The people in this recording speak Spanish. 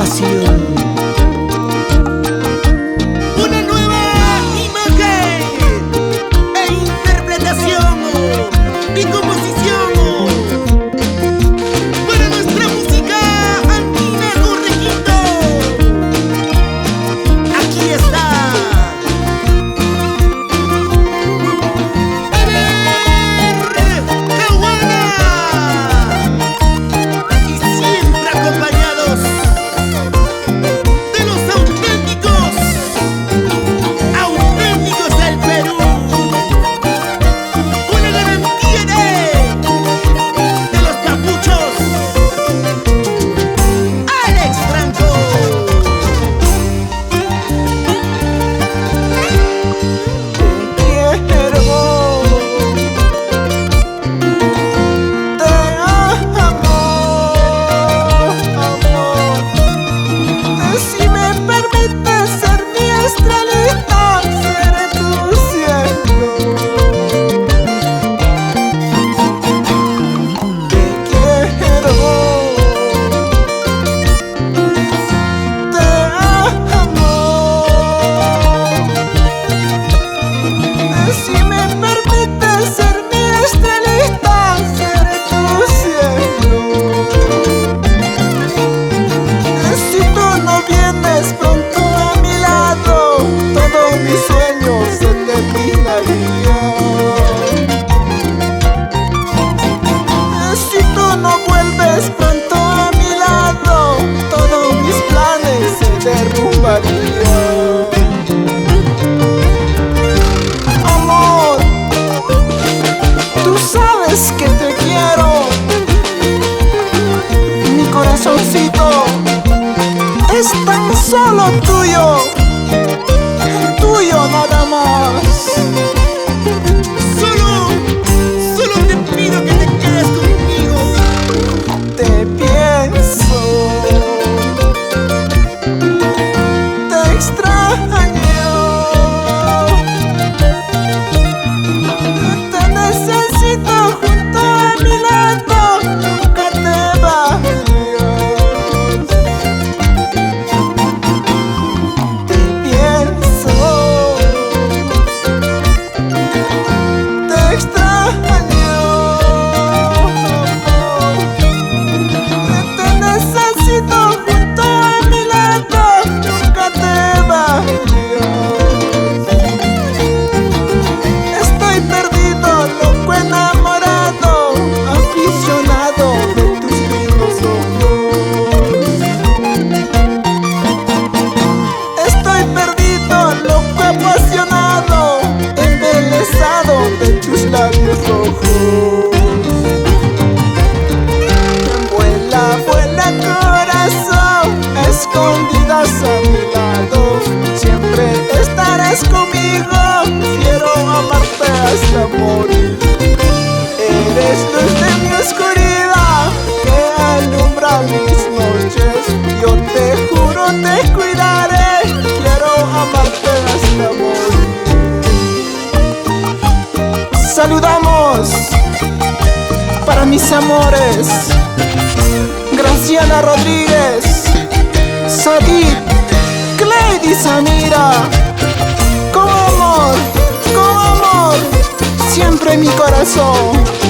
pasión. Una nueva imagen e interpretación y composición para nuestra música andina con requinto. Aquí está. Y siempre acompañados de los auténticos del Perú. Una garantía de los papuchos. Alex Franco. Si me permites ser mi estrellita, seré tu cielo. Te quiero, te amo. Si me permites ser mi estrellita, seré tu cielo. Si tú no vienes pronto a mi lado, todos mis sueños se terminarían. Si tú no vuelves pronto a mi lado, todos mis planes se derrumbarían. Amor, tú sabes que te quiero. Mi corazoncito es tan solo tuyo, tuyo nada más. Solo te pido que te quedes conmigo. Te pienso, te extraño, te necesito junto a mi lado, nunca te vayas. Te pienso, te extraño, te necesito junto a mi lado, nunca te vayas. Estoy perdido, loco, enamorado, aficionado de tus lindos ojos. Estoy perdido, loco, apasionado, embelesado de tus labios rojos. Vuela, vuela corazón, escondidas a mi lado, siempre estarás conmigo, quiero amarte hasta morir. Eres luz de mi oscuridad, que alumbra mis noches, yo te juro te cuidaré, quiero amarte hasta morir. Saludamos para mis amores, Graciela Rodríguez, Sadid, Cleidy Samira. Con amor, siempre en mi corazón.